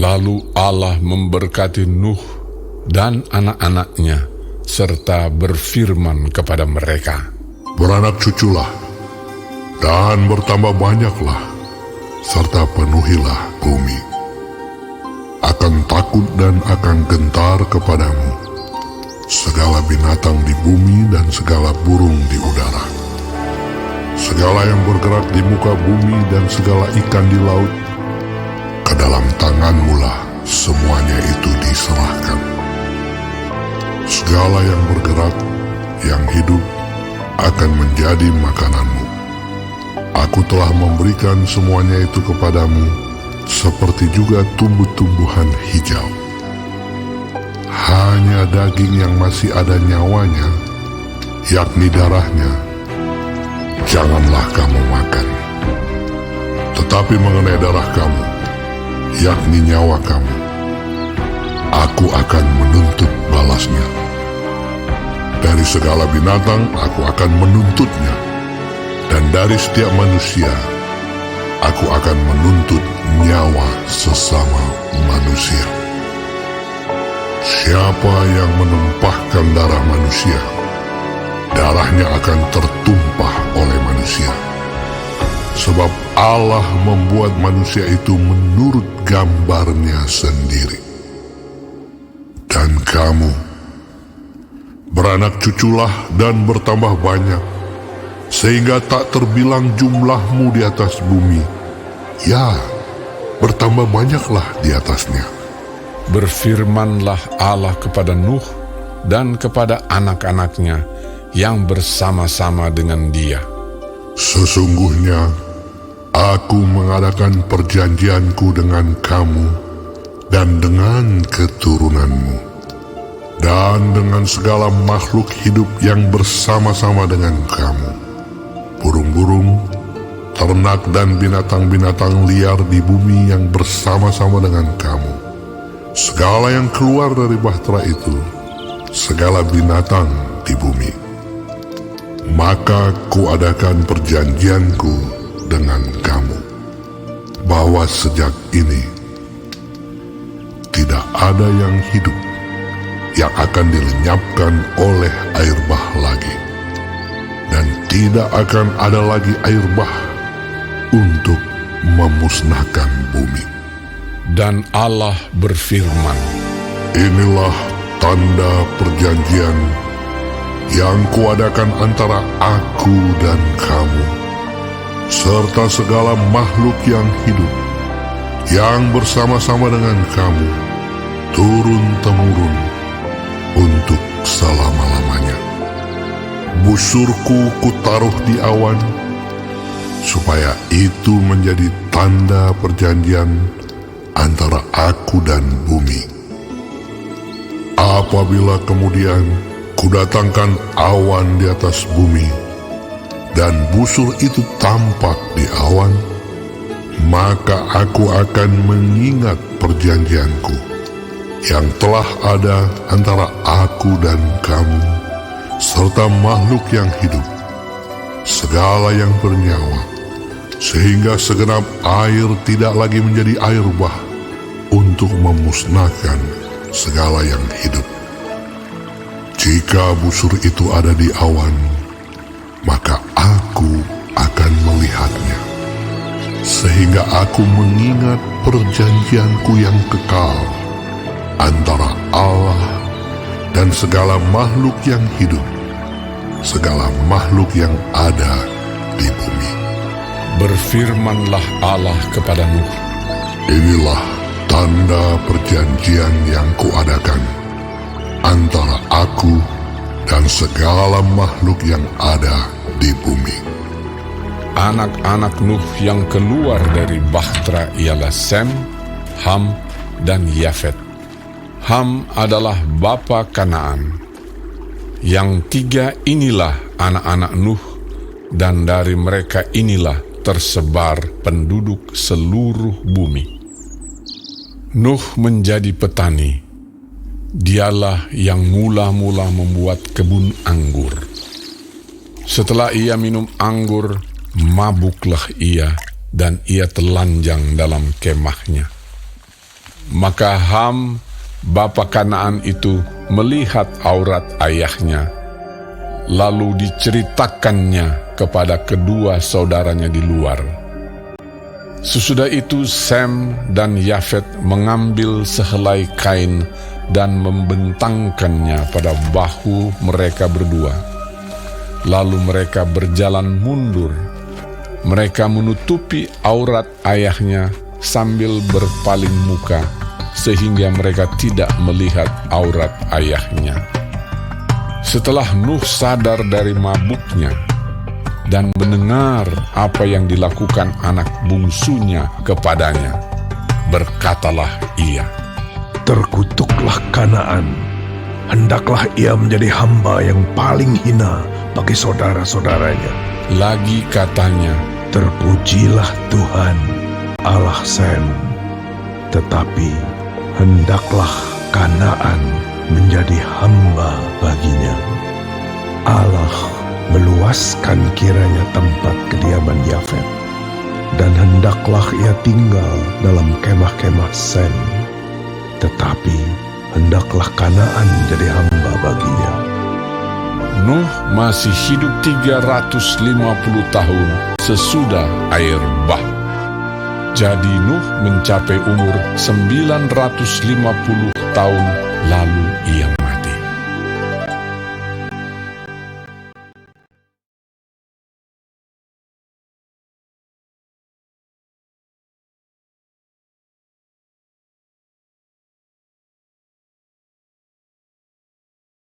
Lalu Allah memberkati Nuh dan anak-anaknya, serta berfirman kepada mereka, "Beranak cuculah, dan bertambah banyaklah, serta penuhilah bumi. Akan takut dan akan gentar kepadamu segala binatang di bumi dan segala burung di udara, segala yang bergerak di muka bumi dan segala ikan di laut. Ke dalam tanganmu lah semuanya itu diserahkan. Segala yang bergerak, yang hidup, akan menjadi makananmu. Aku telah memberikan semuanya itu kepadamu, seperti juga tumbuh-tumbuhan hijau. Hanya daging yang masih ada nyawanya, yakni darahnya, janganlah kamu makan. Tetapi mengenai darah kamu, yakni nyawa kamu, aku akan menuntut balasnya. Dari segala binatang aku akan menuntutnya, dan dari setiap manusia aku akan menuntut nyawa sesama manusia. Siapa yang menumpahkan darah manusia, darahnya akan tertumpah oleh manusia. Sebab Allah membuat manusia itu menurut gambarnya sendiri. Dan kamu, beranak cuculah dan bertambah banyak, sehingga tak terbilang jumlahmu di atas bumi. Ya, bertambah banyaklah di atasnya." Berfirmanlah Allah kepada Nuh dan kepada anak-anaknya yang bersama-sama dengan dia, "Sesungguhnya aku mengadakan perjanjianku dengan kamu dan dengan keturunanmu, dan dengan segala makhluk hidup yang bersama-sama dengan kamu, burung-burung, ternak dan binatang-binatang liar di bumi yang bersama-sama dengan kamu, segala yang keluar dari bahtera itu, segala binatang di bumi. Maka kuadakan perjanjianku dengan kamu, bahwa sejak ini tidak ada yang hidup yang akan dilenyapkan oleh air bah lagi, dan tidak akan ada lagi air bah untuk memusnahkan bumi." Dan Allah berfirman, "Inilah tanda perjanjian yang kuadakan antara aku dan kamu, serta segala makhluk yang hidup, yang bersama-sama dengan kamu, turun-temurun, untuk selama-lamanya. Busurku kutaruh di awan, supaya itu menjadi tanda perjanjian antara aku dan bumi. Apabila kemudian kudatangkan awan di atas bumi, dan busur itu tampak di awan, maka aku akan mengingat perjanjianku yang telah ada antara aku dan kamu, serta makhluk yang hidup, segala yang bernyawa, sehingga segenap air tidak lagi menjadi air bah untuk memusnahkan segala yang hidup. Jika busur itu ada di awan, maka aku akan melihatnya, sehingga aku mengingat perjanjianku yang kekal antara Allah dan segala makhluk yang hidup, segala makhluk yang ada di bumi. Berfirmanlah Allah kepada Nuh, Inilah tanda perjanjian yang kuadakan antara aku dan segala makhluk yang ada di bumi. Anak-anak Nuh yang keluar dari bahtera ialah Sem, Ham, dan Yafet. Ham adalah bapa Kanaan. Yang tiga inilah anak-anak Nuh, dan dari mereka inilah tersebar penduduk seluruh bumi. Nuh menjadi petani. Dialah yang mula-mula membuat kebun anggur. Setelah ia minum anggur, mabuklah ia, dan ia telanjang dalam kemahnya. Maka Ham, bapa Kanaan itu, melihat aurat ayahnya, lalu diceritakannya kepada kedua saudaranya di luar. Sesudah itu Sem dan Yafet mengambil sehelai kain dan membentangkannya pada bahu mereka berdua. Lalu mereka berjalan mundur. Mereka menutupi aurat ayahnya sambil berpaling muka, sehingga mereka tidak melihat aurat ayahnya. Setelah Nuh sadar dari mabuknya dan mendengar apa yang dilakukan anak bungsunya kepadanya, berkatalah ia, "Terkutuklah Kanaan, hendaklah ia menjadi hamba yang paling hina bagi saudara-saudaranya." Lagi katanya, "Terpujilah Tuhan, Allah Sem, tetapi hendaklah Kanaan menjadi hamba baginya. Allah meluaskan kiranya tempat kediaman Yafet, dan hendaklah ia tinggal dalam kemah-kemah Sem, tetapi hendaklah Kanaan jadi hamba baginya." Nuh masih hidup 350 tahun sesudah air bah. Jadi Nuh mencapai umur 950 tahun lalu ia mati.